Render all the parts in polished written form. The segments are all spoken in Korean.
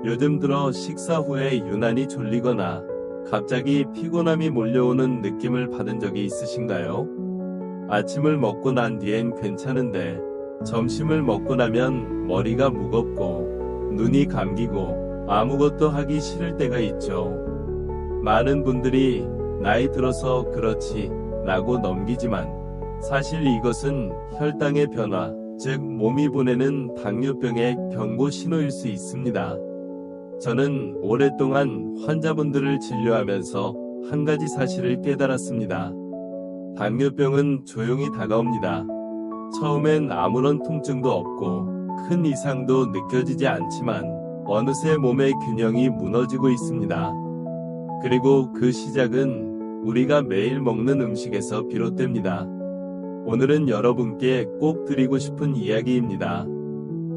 요즘 들어 식사 후에 유난히 졸리거나 갑자기 피곤함이 몰려오는 느낌을 받은 적이 있으신가요? 아침을 먹고 난 뒤엔 괜찮은데 점심을 먹고 나면 머리가 무겁고 눈이 감기고 아무것도 하기 싫을 때가 있죠. 많은 분들이 나이 들어서 그렇지 라고 넘기지만 사실 이것은 혈당의 변화, 즉 몸이 보내는 당뇨병의 경고 신호일 수 있습니다. 저는 오랫동안 환자분들을 진료하면서 한 가지 사실을 깨달았습니다. 당뇨병은 조용히 다가옵니다. 처음엔 아무런 통증도 없고 큰 이상도 느껴지지 않지만 어느새 몸의 균형이 무너지고 있습니다. 그리고 그 시작은 우리가 매일 먹는 음식에서 비롯됩니다. 오늘은 여러분께 꼭 드리고 싶은 이야기입니다.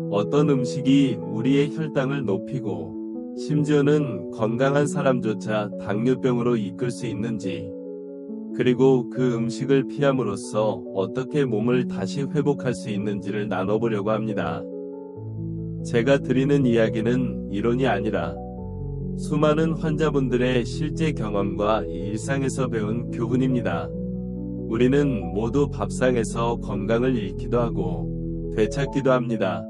어떤 음식이 우리의 혈당을 높이고 심지어는 건강한 사람조차 당뇨병으로 이끌 수 있는지, 그리고 그 음식을 피함으로써 어떻게 몸을 다시 회복할 수 있는지를 나눠보려고 합니다. 제가 드리는 이야기는 이론이 아니라 수많은 환자분들의 실제 경험과 일상에서 배운 교훈입니다. 우리는 모두 밥상에서 건강을 잃기도 하고 되찾기도 합니다.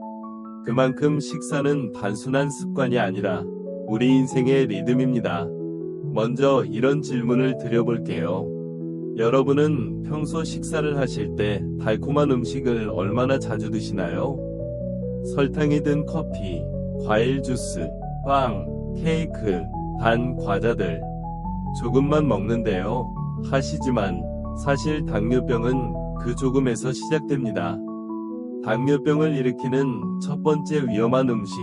그만큼 식사는 단순한 습관이 아니라 우리 인생의 리듬입니다. 먼저 이런 질문을 드려볼게요. 여러분은 평소 식사를 하실 때 달콤한 음식을 얼마나 자주 드시나요? 설탕이 든 커피, 과일 주스, 빵, 케이크, 단 과자들 조금만 먹는데요 하시지만 사실 당뇨병은 그 조금에서 시작됩니다. 당뇨병을 일으키는 첫 번째 위험한 음식,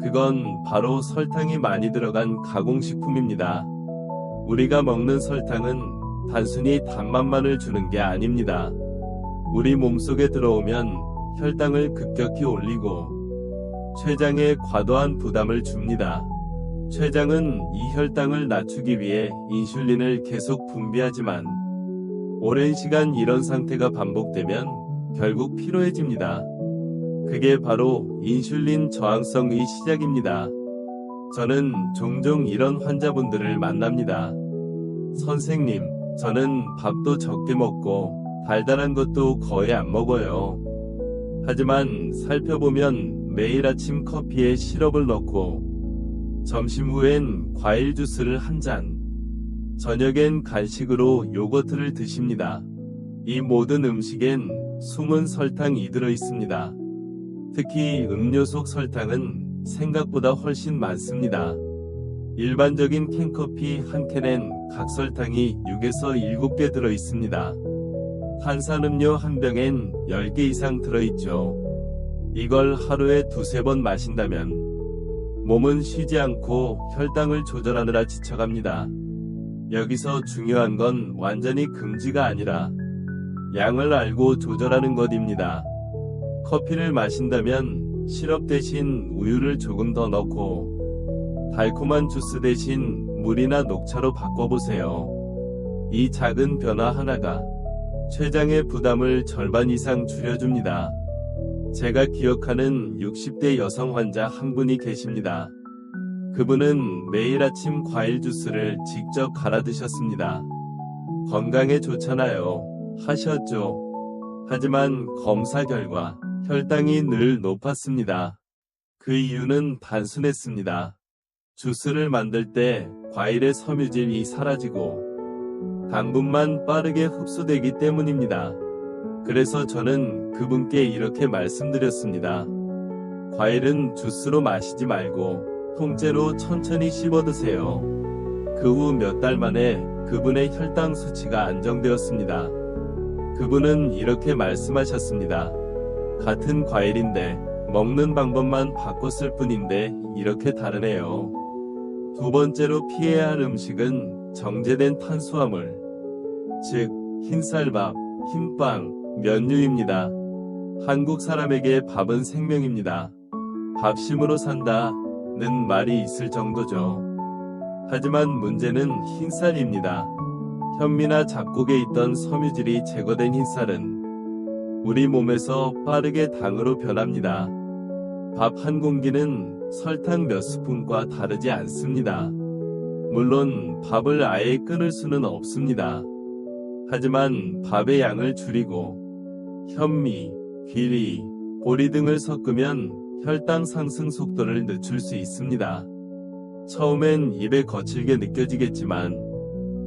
그건 바로 설탕이 많이 들어간 가공식품입니다. 우리가 먹는 설탕은 단순히 단맛만을 주는 게 아닙니다. 우리 몸속에 들어오면 혈당을 급격히 올리고 췌장에 과도한 부담을 줍니다. 췌장은 이 혈당을 낮추기 위해 인슐린을 계속 분비하지만 오랜 시간 이런 상태가 반복되면 결국 피로해집니다. 그게 바로 인슐린 저항성의 시작입니다. 저는 종종 이런 환자분들을 만납니다. 선생님, 저는 밥도 적게 먹고 달달한 것도 거의 안 먹어요. 하지만 살펴보면 매일 아침 커피에 시럽을 넣고 점심 후엔 과일 주스를 한 잔, 저녁엔 간식으로 요거트를 드십니다. 이 모든 음식엔 숨은 설탕이 들어 있습니다. 특히 음료 속 설탕은 생각보다 훨씬 많습니다. 일반적인 캔커피 한 캔엔 각설탕이 6에서 7개 들어 있습니다. 탄산음료 한 병엔 10개 이상 들어있죠. 이걸 하루에 2~3번 마신다면 몸은 쉬지 않고 혈당을 조절하느라 지쳐갑니다. 여기서 중요한 건 완전히 금지가 아니라 양을 알고 조절하는 것입니다. 커피를 마신다면 시럽 대신 우유를 조금 더 넣고 달콤한 주스 대신 물이나 녹차로 바꿔보세요. 이 작은 변화 하나가 췌장의 부담을 절반 이상 줄여줍니다. 제가 기억하는 60대 여성 환자 한 분이 계십니다. 그분은 매일 아침 과일 주스를 직접 갈아 드셨습니다. 건강에 좋잖아요 하셨죠. 하지만 검사 결과 혈당이 늘 높았습니다. 그 이유는 단순했습니다. 주스를 만들 때 과일의 섬유질이 사라지고 당분만 빠르게 흡수되기 때문입니다. 그래서 저는 그분께 이렇게 말씀드렸습니다. 과일은 주스로 마시지 말고 통째로 천천히 씹어 드세요. 그 후 몇 달 만에 그분의 혈당 수치가 안정되었습니다. 그분은 이렇게 말씀하셨습니다. 같은 과일인데 먹는 방법만 바꿨을 뿐인데 이렇게 다르네요. 두 번째로 피해야 할 음식은 정제된 탄수화물, 즉 흰쌀밥, 흰빵, 면류입니다. 한국 사람에게 밥은 생명입니다. 밥심으로 산다는 말이 있을 정도죠. 하지만 문제는 흰쌀입니다. 현미나 잡곡에 있던 섬유질이 제거된 흰쌀은 우리 몸에서 빠르게 당으로 변합니다. 밥 한 공기는 설탕 몇 스푼과 다르지 않습니다. 물론 밥을 아예 끊을 수는 없습니다. 하지만 밥의 양을 줄이고 현미, 귀리, 보리 등을 섞으면 혈당 상승 속도를 늦출 수 있습니다. 처음엔 입에 거칠게 느껴지겠지만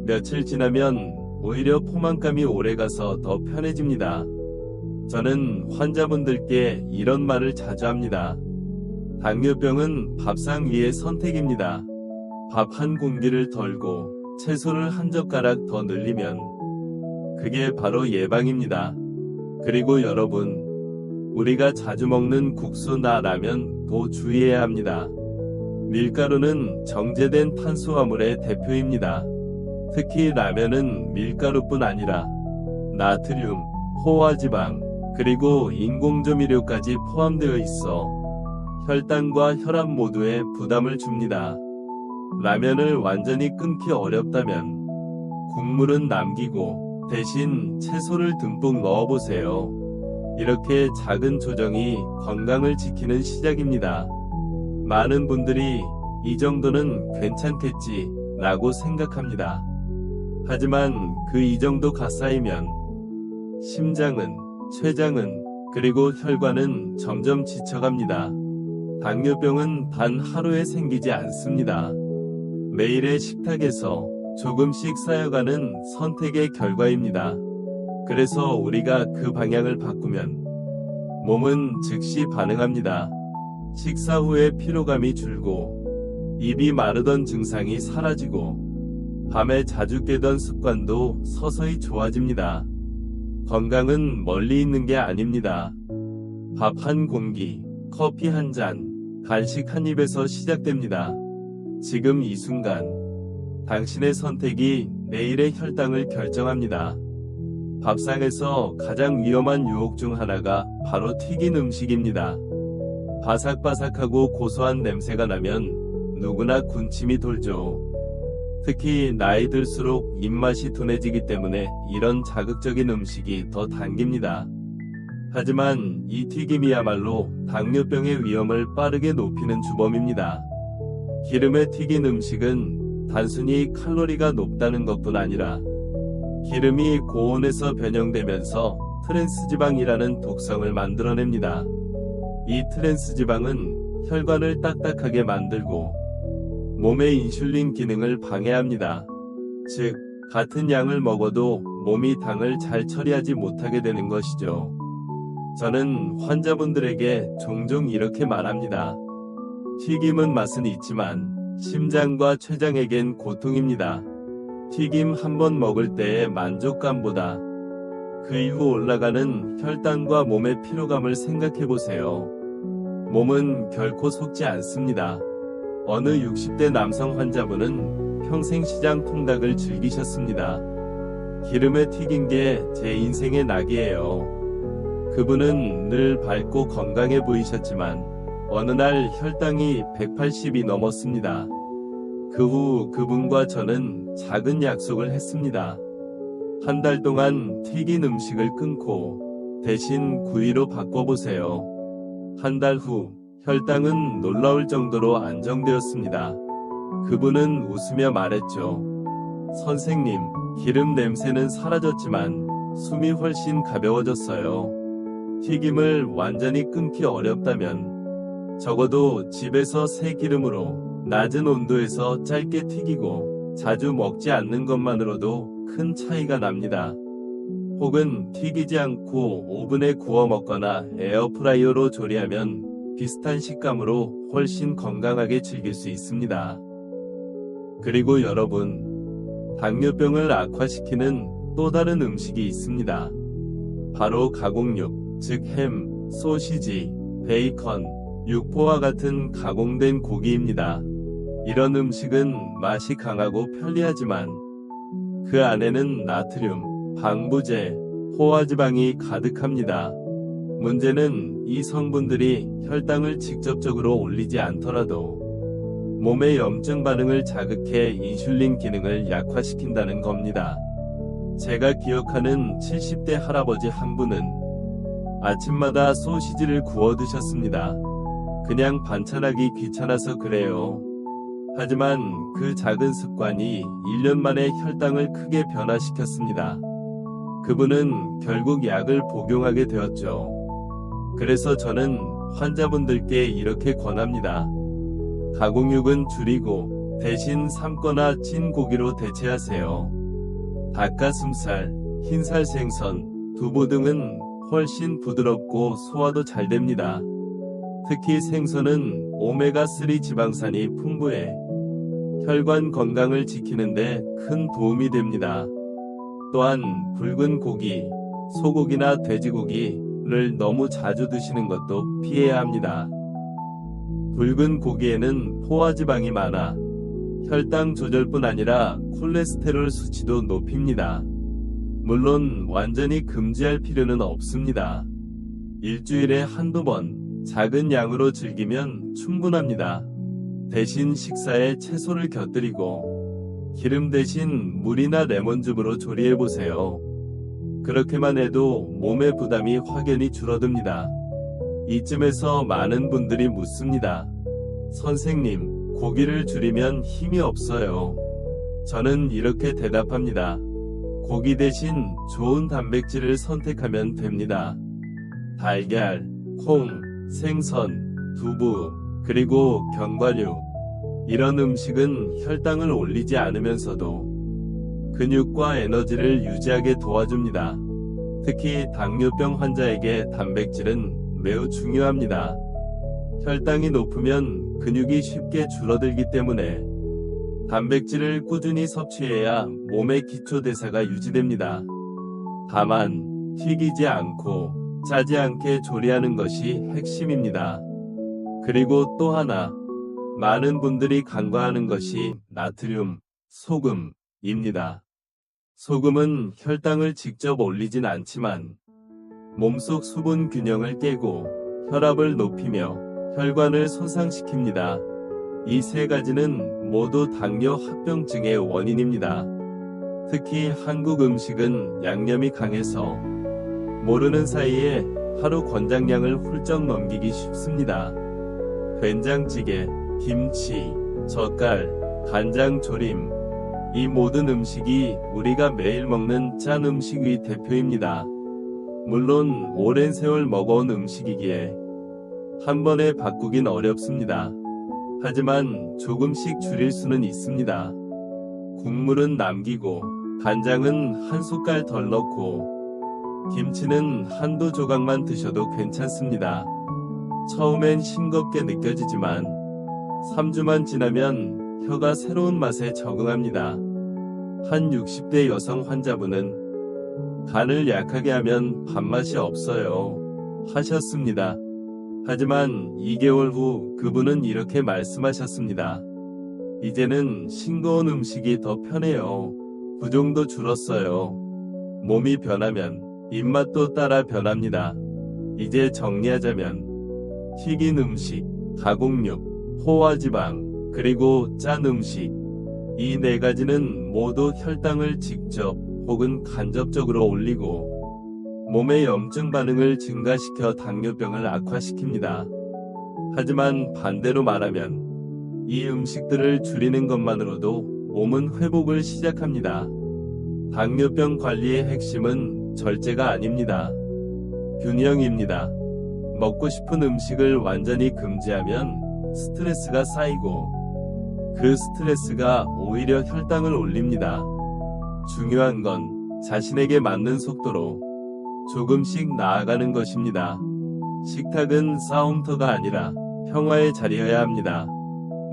며칠 지나면 오히려 포만감이 오래가서 더 편해집니다. 저는 환자분들께 이런 말을 자주 합니다. 당뇨병은 밥상 위의 선택입니다. 밥 한 공기를 덜고 채소를 한 젓가락 더 늘리면 그게 바로 예방입니다. 그리고 여러분, 우리가 자주 먹는 국수나 라면도 주의해야 합니다. 밀가루는 정제된 탄수화물의 대표입니다. 특히 라면은 밀가루뿐 아니라 나트륨, 포화지방, 그리고 인공조미료까지 포함되어 있어 혈당과 혈압 모두에 부담을 줍니다. 라면을 완전히 끊기 어렵다면 국물은 남기고 대신 채소를 듬뿍 넣어보세요. 이렇게 작은 조정이 건강을 지키는 시작입니다. 많은 분들이 이 정도는 괜찮겠지 라고 생각합니다. 하지만 그 이 정도가 쌓이면 심장은, 췌장은, 그리고 혈관은 점점 지쳐갑니다. 당뇨병은 단 하루에 생기지 않습니다. 매일의 식탁에서 조금씩 쌓여가는 선택의 결과입니다. 그래서 우리가 그 방향을 바꾸면 몸은 즉시 반응합니다. 식사 후에 피로감이 줄고 입이 마르던 증상이 사라지고 밤에 자주 깨던 습관도 서서히 좋아집니다. 건강은 멀리 있는 게 아닙니다. 밥 한 공기, 커피 한 잔, 간식 한 입에서 시작됩니다. 지금 이 순간, 당신의 선택이 내일의 혈당을 결정합니다. 밥상에서 가장 위험한 유혹 중 하나가 바로 튀긴 음식입니다. 바삭바삭하고 고소한 냄새가 나면 누구나 군침이 돌죠. 특히 나이 들수록 입맛이 둔해지기 때문에 이런 자극적인 음식이 더 당깁니다. 하지만 이 튀김이야말로 당뇨병의 위험을 빠르게 높이는 주범입니다. 기름에 튀긴 음식은 단순히 칼로리가 높다는 것뿐 아니라 기름이 고온에서 변형되면서 트랜스지방이라는 독성을 만들어냅니다. 이 트랜스지방은 혈관을 딱딱하게 만들고 몸의 인슐린 기능을 방해합니다. 즉, 같은 양을 먹어도 몸이 당을 잘 처리하지 못하게 되는 것이죠. 저는 환자분들에게 종종 이렇게 말합니다. 튀김은 맛은 있지만 심장과 췌장에겐 고통입니다. 튀김 한 번 먹을 때의 만족감보다 그 이후 올라가는 혈당과 몸의 피로감을 생각해보세요. 몸은 결코 속지 않습니다. 어느 60대 남성 환자분은 평생 시장 통닭을 즐기셨습니다. 기름에 튀긴 게 제 인생의 낙이에요. 그분은 늘 밝고 건강해 보이셨지만 어느 날 혈당이 180이 넘었습니다. 그 후 그분과 저는 작은 약속을 했습니다. 한 달 동안 튀긴 음식을 끊고 대신 구이로 바꿔보세요. 한 달 후 혈당은 놀라울 정도로 안정되었습니다. 그분은 웃으며 말했죠. 선생님, 기름 냄새는 사라졌지만 숨이 훨씬 가벼워졌어요. 튀김을 완전히 끊기 어렵다면 적어도 집에서 새 기름으로 낮은 온도에서 짧게 튀기고 자주 먹지 않는 것만으로도 큰 차이가 납니다. 혹은 튀기지 않고 오븐에 구워 먹거나 에어프라이어로 조리하면 비슷한 식감으로 훨씬 건강하게 즐길 수 있습니다. 그리고 여러분, 당뇨병을 악화시키는 또 다른 음식이 있습니다. 바로 가공육, 즉 햄, 소시지, 베이컨, 육포와 같은 가공된 고기입니다. 이런 음식은 맛이 강하고 편리하지만 그 안에는 나트륨, 방부제, 포화지방이 가득합니다. 문제는 이 성분들이 혈당을 직접적으로 올리지 않더라도 몸의 염증 반응을 자극해 인슐린 기능을 약화시킨다는 겁니다. 제가 기억하는 70대 할아버지 한 분은 아침마다 소시지를 구워 드셨습니다. 그냥 반찬하기 귀찮아서 그래요. 하지만 그 작은 습관이 1년 만에 혈당을 크게 변화시켰습니다. 그분은 결국 약을 복용하게 되었죠. 그래서 저는 환자분들께 이렇게 권합니다. 가공육은 줄이고 대신 삶거나 찐 고기로 대체하세요. 닭가슴살, 흰살 생선, 두부 등은 훨씬 부드럽고 소화도 잘 됩니다. 특히 생선은 오메가3 지방산이 풍부해 혈관 건강을 지키는데 큰 도움이 됩니다. 또한 붉은 고기, 소고기나 돼지고기를 너무 자주 드시는 것도 피해야 합니다. 붉은 고기에는 포화지방이 많아 혈당 조절뿐 아니라 콜레스테롤 수치도 높입니다. 물론 완전히 금지할 필요는 없습니다. 일주일에 한두 번 작은 양으로 즐기면 충분합니다. 대신 식사에 채소를 곁들이고 기름 대신 물이나 레몬즙으로 조리해보세요. 그렇게만 해도 몸의 부담이 확연히 줄어듭니다. 이쯤에서 많은 분들이 묻습니다. 선생님, 고기를 줄이면 힘이 없어요. 저는 이렇게 대답합니다. 고기 대신 좋은 단백질을 선택하면 됩니다. 달걀, 콩, 생선, 두부, 그리고 견과류. 이런 음식은 혈당을 올리지 않으면서도 근육과 에너지를 유지하게 도와줍니다. 특히 당뇨병 환자에게 단백질은 매우 중요합니다. 혈당이 높으면 근육이 쉽게 줄어들기 때문에 단백질을 꾸준히 섭취해야 몸의 기초대사가 유지됩니다. 다만 튀기지 않고 짜지 않게 조리하는 것이 핵심입니다. 그리고 또 하나, 많은 분들이 간과하는 것이 나트륨, 소금입니다. 소금은 혈당을 직접 올리진 않지만 몸속 수분 균형을 깨고 혈압을 높이며 혈관을 손상시킵니다. 이 세 가지는 모두 당뇨 합병증의 원인입니다. 특히 한국 음식은 양념이 강해서 모르는 사이에 하루 권장량을 훌쩍 넘기기 쉽습니다. 된장찌개, 김치, 젓갈, 간장 조림, 이 모든 음식이 우리가 매일 먹는 짠 음식의 대표입니다. 물론 오랜 세월 먹어온 음식이기에 한 번에 바꾸긴 어렵습니다. 하지만 조금씩 줄일 수는 있습니다. 국물은 남기고, 간장은 한 숟갈 덜 넣고, 김치는 한두 조각만 드셔도 괜찮습니다. 처음엔 싱겁게 느껴지지만 3주만 지나면 혀가 새로운 맛에 적응합니다. 한 60대 여성 환자분은 간을 약하게 하면 밥맛이 없어요 하셨습니다. 하지만 2개월 후 그분은 이렇게 말씀하셨습니다. 이제는 싱거운 음식이 더 편해요. 부종도 줄었어요. 몸이 변하면 입맛도 따라 변합니다. 이제 정리하자면 튀긴 음식, 가공육, 포화지방, 그리고 짠 음식, 이 네 가지는 모두 혈당을 직접 혹은 간접적으로 올리고 몸의 염증 반응을 증가시켜 당뇨병을 악화시킵니다. 하지만 반대로 말하면 이 음식들을 줄이는 것만으로도 몸은 회복을 시작합니다. 당뇨병 관리의 핵심은 절제가 아닙니다. 균형입니다. 먹고 싶은 음식을 완전히 금지하면 스트레스가 쌓이고 그 스트레스가 오히려 혈당을 올립니다. 중요한 건 자신에게 맞는 속도로 조금씩 나아가는 것입니다. 식탁은 싸움터가 아니라 평화의 자리여야 합니다.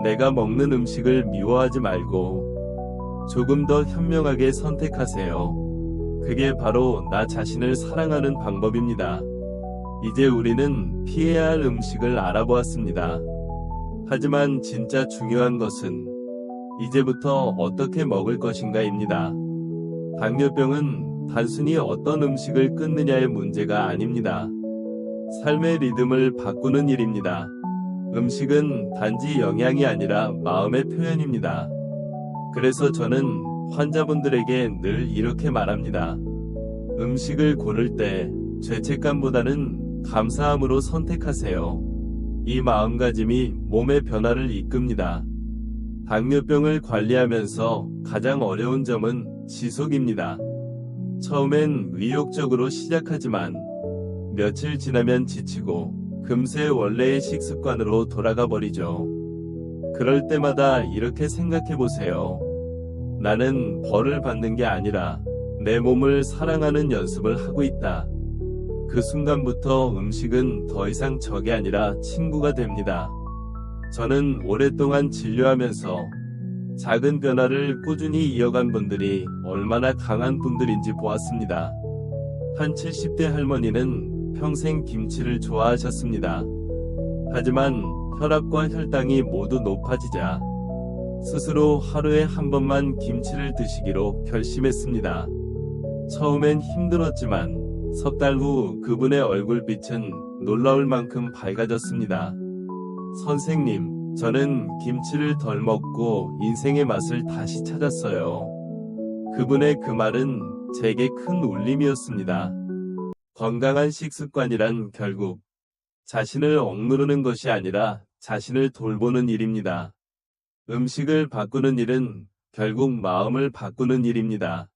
내가 먹는 음식을 미워하지 말고 조금 더 현명하게 선택하세요. 그게 바로 나 자신을 사랑하는 방법입니다. 이제 우리는 피해야 할 음식을 알아보았습니다. 하지만 진짜 중요한 것은 이제부터 어떻게 먹을 것인가입니다. 당뇨병은 단순히 어떤 음식을 끊느냐의 문제가 아닙니다. 삶의 리듬을 바꾸는 일입니다. 음식은 단지 영양이 아니라 마음의 표현입니다. 그래서 저는 환자분들에게 늘 이렇게 말합니다. 음식을 고를 때 죄책감보다는 감사함으로 선택하세요. 이 마음가짐이 몸의 변화를 이끕니다. 당뇨병을 관리하면서 가장 어려운 점은 지속입니다. 처음엔 의욕적으로 시작하지만 며칠 지나면 지치고 금세 원래의 식습관으로 돌아가 버리죠. 그럴 때마다 이렇게 생각해 보세요. 나는 벌을 받는 게 아니라 내 몸을 사랑하는 연습을 하고 있다. 그 순간부터 음식은 더 이상 적이 아니라 친구가 됩니다. 저는 오랫동안 진료하면서 작은 변화를 꾸준히 이어간 분들이 얼마나 강한 분들인지 보았습니다. 한 70대 할머니는 평생 김치를 좋아하셨습니다. 하지만 혈압과 혈당이 모두 높아지자 스스로 하루에 한 번만 김치를 드시기로 결심했습니다. 처음엔 힘들었지만 석 달 후 그분의 얼굴빛은 놀라울 만큼 밝아졌습니다. 선생님, 저는 김치를 덜 먹고 인생의 맛을 다시 찾았어요. 그분의 그 말은 제게 큰 울림이었습니다. 건강한 식습관이란 결국 자신을 억누르는 것이 아니라 자신을 돌보는 일입니다. 음식을 바꾸는 일은 결국 마음을 바꾸는 일입니다.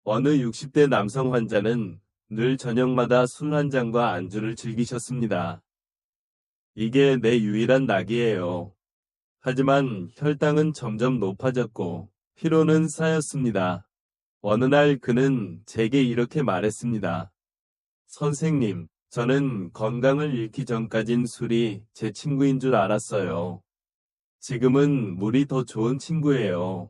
어느 60대 남성 환자는 늘 저녁마다 술 한 잔과 안주를 즐기셨습니다. 이게 내 유일한 낙이에요. 하지만 혈당은 점점 높아졌고 피로는 쌓였습니다. 어느 날 그는 제게 이렇게 말했습니다. 선생님, 저는 건강을 잃기 전까진 술이 제 친구인 줄 알았어요. 지금은 물이 더 좋은 친구예요.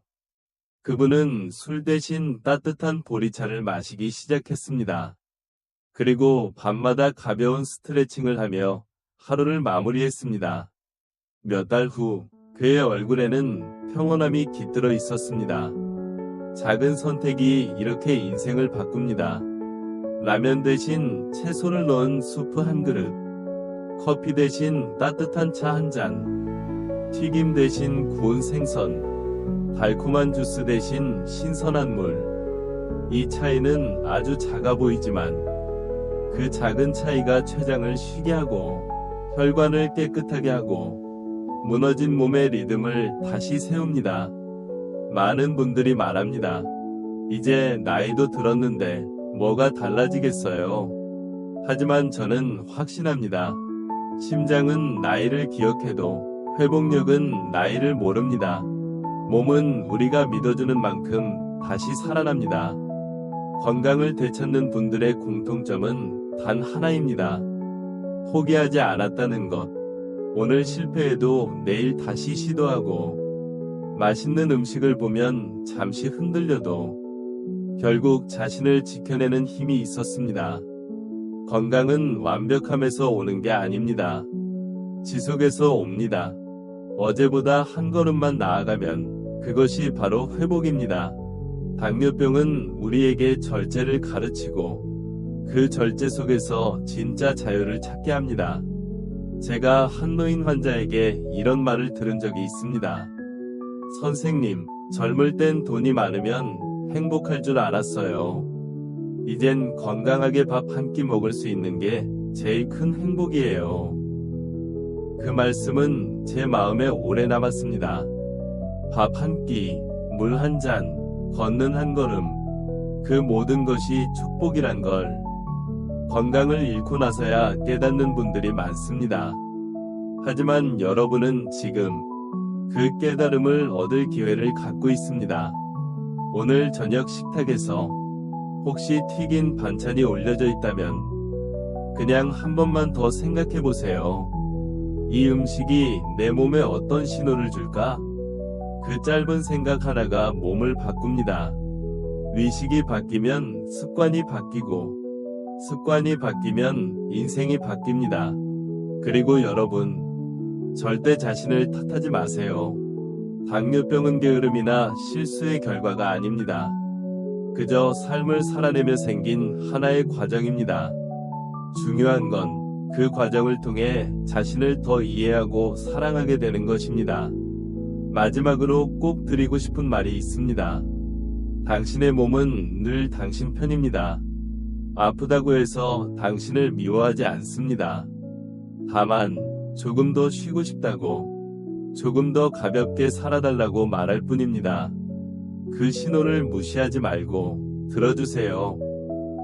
그분은 술 대신 따뜻한 보리차를 마시기 시작했습니다. 그리고 밤마다 가벼운 스트레칭을 하며 하루를 마무리했습니다. 몇 달 후 그의 얼굴에는 평온함이 깃들어 있었습니다. 작은 선택이 이렇게 인생을 바꿉니다. 라면 대신 채소를 넣은 수프 한 그릇, 커피 대신 따뜻한 차 한 잔, 튀김 대신 구운 생선, 달콤한 주스 대신 신선한 물. 이 차이는 아주 작아 보이지만 그 작은 차이가 췌장을 쉬게 하고 혈관을 깨끗하게 하고 무너진 몸의 리듬을 다시 세웁니다. 많은 분들이 말합니다. 이제 나이도 들었는데 뭐가 달라지겠어요. 하지만 저는 확신합니다. 심장은 나이를 기억해도 회복력은 나이를 모릅니다. 몸은 우리가 믿어주는 만큼 다시 살아납니다. 건강을 되찾는 분들의 공통점은 단 하나입니다. 포기하지 않았다는 것. 오늘 실패해도 내일 다시 시도하고 맛있는 음식을 보면 잠시 흔들려도 결국 자신을 지켜내는 힘이 있었습니다. 건강은 완벽함에서 오는 게 아닙니다. 지속에서 옵니다. 어제보다 한 걸음만 나아가면 그것이 바로 회복입니다. 당뇨병은 우리에게 절제를 가르치고 그 절제 속에서 진짜 자유를 찾게 합니다. 제가 한 노인 환자에게 이런 말을 들은 적이 있습니다. 선생님, 젊을 땐 돈이 많으면 행복할 줄 알았어요. 이젠 건강하게 밥 한 끼 먹을 수 있는 게 제일 큰 행복이에요. 그 말씀은 제 마음에 오래 남았습니다. 밥 한 끼, 물 한 잔, 걷는 한 걸음, 그 모든 것이 축복이란 걸 건강을 잃고 나서야 깨닫는 분들이 많습니다. 하지만 여러분은 지금 그 깨달음을 얻을 기회를 갖고 있습니다. 오늘 저녁 식탁에서 혹시 튀긴 반찬이 올려져 있다면 그냥 한 번만 더 생각해 보세요. 이 음식이 내 몸에 어떤 신호를 줄까? 그 짧은 생각 하나가 몸을 바꿉니다. 의식이 바뀌면 습관이 바뀌고 습관이 바뀌면 인생이 바뀝니다. 그리고 여러분, 절대 자신을 탓하지 마세요. 당뇨병은 게으름이나 실수의 결과가 아닙니다. 그저 삶을 살아내며 생긴 하나의 과정입니다. 중요한 건 그 과정을 통해 자신을 더 이해하고 사랑하게 되는 것입니다. 마지막으로 꼭 드리고 싶은 말이 있습니다. 당신의 몸은 늘 당신 편입니다. 아프다고 해서 당신을 미워하지 않습니다. 다만 조금 더 쉬고 싶다고, 조금 더 가볍게 살아달라고 말할 뿐입니다. 그 신호를 무시하지 말고 들어주세요.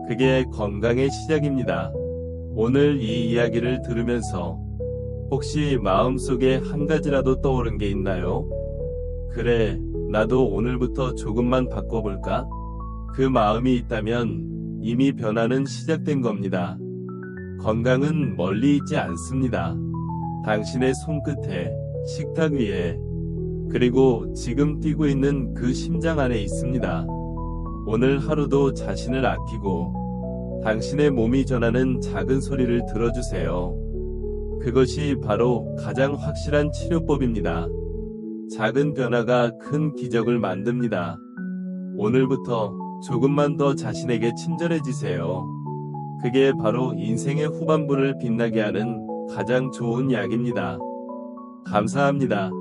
그게 건강의 시작입니다. 오늘 이 이야기를 들으면서 혹시 마음속에 한 가지라도 떠오른 게 있나요? 그래, 나도 오늘부터 조금만 바꿔볼까? 그 마음이 있다면 이미 변화는 시작된 겁니다. 건강은 멀리 있지 않습니다. 당신의 손끝에, 식탁 위에, 그리고 지금 뛰고 있는 그 심장 안에 있습니다. 오늘 하루도 자신을 아끼고 당신의 몸이 전하는 작은 소리를 들어주세요. 그것이 바로 가장 확실한 치료법입니다. 작은 변화가 큰 기적을 만듭니다. 오늘부터 조금만 더 자신에게 친절해지세요. 그게 바로 인생의 후반부를 빛나게 하는 가장 좋은 약입니다. 감사합니다.